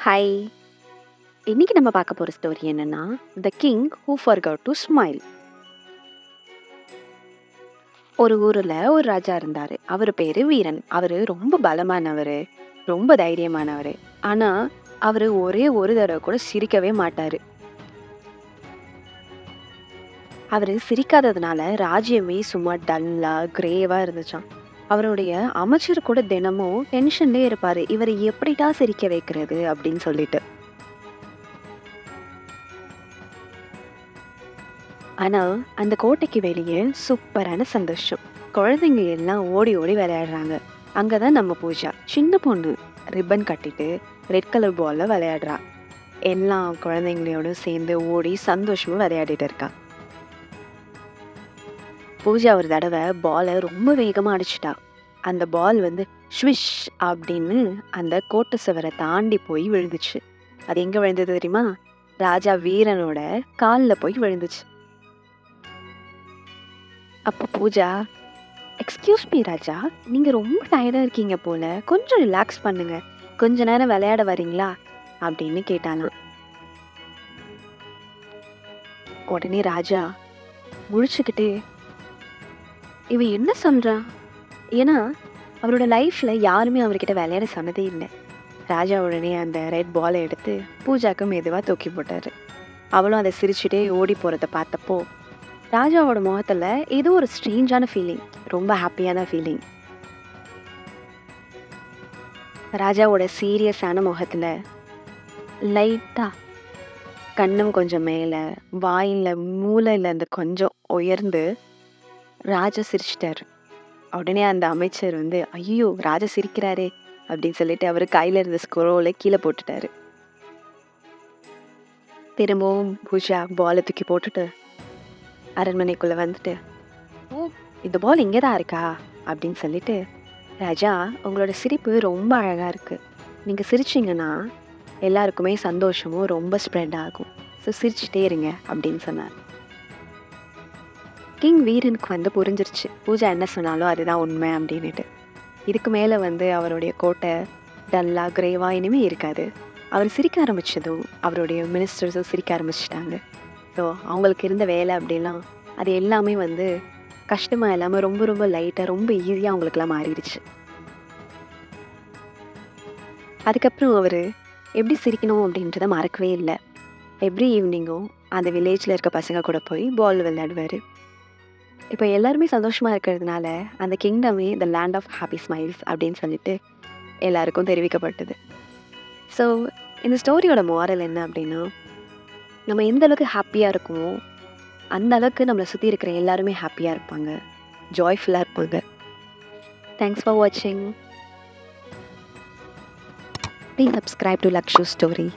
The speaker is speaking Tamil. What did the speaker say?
ஹாய்! இன்னைக்கு நம்ம பார்க்க போற ஸ்டோரி என்னன்னா, "the king who forgot to smile." ஒரு ஊர்ல ஒரு ராஜா இருந்தாரு. அவரு பேரு வீரன். அவரு ரொம்ப பலமானவரு, ரொம்ப தைரியமானவரு. ஆனா, அவரு ஒரே ஒரு தடவ கூட சிரிக்கவே மாட்டாரு. அவரு சிரிக்காததுனால ராஜ்யமே சும்மா டல்லா, கிரேவா இருந்துச்சாம். அவருடைய அமைச்சர் கூட தினமும் டென்ஷன்லயே இருப்பாரு. "இவர எப்படிடா சிரிக்க வைக்கிறது?" அப்படின்னு சொல்லிட்டு. ஆனா, அந்த கோட்டைக்கு வெளியே சூப்பரான சந்தோஷம். குழந்தைங்க எல்லாம் ஓடி ஓடி விளையாடுறாங்க. அங்க தான் நம்ம பூஜா. சின்ன பொண்ணு. ரிப்பன் கட்டிட்டு ரெட் கலர் பால்ல விளையாடுறா. எல்லா குழந்தைங்களோடும் சேர்ந்து ஓடி சந்தோஷமா விளையாடிட்டு இருக்கா. பூஜா ஒரு தடவை பால ரொம்ப வேகமா அடிச்சிட்டா. அந்த பால் வந்து ஸ்விஷ் அப்படின்னு அந்த கோட்டை சுவரை தாண்டி போய் விழுந்துச்சு. அது எங்க விழுந்தது தெரியுமா? ராஜா வீரனோட கால்ல போய் விழுந்துச்சு. அப்ப பூஜா, எக்ஸ்கியூஸ் மீ ராஜா, நீங்க ரொம்ப டயர்டா இருக்கீங்க போல. கொஞ்சம் ரிலாக்ஸ் பண்ணுங்க. கொஞ்ச நேரம் விளையாட வரீங்களா? அப்படின்னு கேட்டானாம். உடனே ராஜா முழிச்சுக்கிட்டு, இவன் என்ன சொல்றான்? ஏன்னா, அவரோட லைஃப்ல யாருமே அவர்கிட்ட விளையாட சொன்னதே இல்ல. ராஜா உடனே அந்த ரெட் பால எடுத்து பூஜாக்கு மெதுவா தூக்கி போட்டாரு. அவளும் அத சிரிச்சுட்டே ஓடி போறத பார்த்தப்போ, ராஜாவோட முகத்துல ஏதோ ஒரு ஸ்ட்ரேஞ்சான ஃபீலிங். ரொம்ப ஹாப்பியான ஃபீலிங். ராஜாவோட சீரியஸான முகத்துல லைட்டா கன்னம் கொஞ்சம் மேல, வாயில மூலையில இருந்து கொஞ்சம் உயர்ந்து ராஜா சிரிச்சுட்டாரு. உடனே அந்த அமைச்சர் வந்து, "ஐயோ! ராஜா சிரிக்கிறாரே!" அப்படின்னு சொல்லிட்டு அவரு கையில இருந்த ஸ்க்ரோல கீழ போட்டுட்டாரு. திரும்பவும் பூஜா பால தூக்கி போட்டுட்டு அரண்மனைக்குள்ள வந்துட்டு, "ஓ! இந்த பால் இங்க தான் இருக்கா?" அப்படின்னு சொல்லிட்டு, "ராஜா, உங்களோட சிரிப்பு ரொம்ப அழகா இருக்கு. நீங்க சிரிச்சீங்கன்னா, எல்லாருக்குமே சந்தோஷமும் ரொம்ப ஸ்ப்ரெட் ஆகும். ஸோ சிரிச்சுட்டே இருங்க." அப்படின்னு சொன்னார். கிங் வீரனுக்கு வந்து புரிஞ்சிருச்சு. பூஜா என்ன சொன்னாலும் அதுதான் உண்மை அப்படின்னுட்டு. இதுக்கு மேல வந்து அவருடைய கோட்டை டல்லா, கிரேவா இனிமே இருக்காது. அவர் சிரிக்க ஆரம்பிச்சதும், அவருடைய மினிஸ்டர்ஸும் சிரிக்க ஆரம்பிச்சுட்டாங்க. ஸோ அவங்களுக்கு இருந்த வேலை அப்படிலாம், அது எல்லாமே வந்து கஷ்டமா இல்லாம ரொம்ப ரொம்ப லைட்டா, ரொம்ப ஈஸியா அவங்களுக்கெல்லாம் மாறிடுச்சு. அதுக்கப்புறம் அவரு எப்படி சிரிக்கணும் அப்படின்றத மறக்கவே இல்ல. எவ்ரி ஈவினிங்கும் அந்த வில்லேஜ்ல இருக்க பசங்க கூட போய் பால் விளையாடுவாரு. இப்ப எல்லாருமே சந்தோஷமா இருக்கிறதுனால, அந்த கிங்டமே the land of happy smiles அப்படின்னு சொல்லிட்டு எல்லாருக்கும் தெரிவிக்கப்பட்டது. ஸோ, இந்த ஸ்டோரியோட மோரல் என்ன அப்படின்னா, நம்ம எந்த அளவுக்கு ஹாப்பியா இருக்கோமோ, அந்த அளவுக்கு நம்மள சுத்தி இருக்கிற எல்லாருமே ஹாப்பியா இருப்பாங்க. ஜாய்ஃபுல்லா இருப்பாங்க. தேங்க்ஸ் ஃபார் வாட்சிங். Please subscribe to Lakshu story.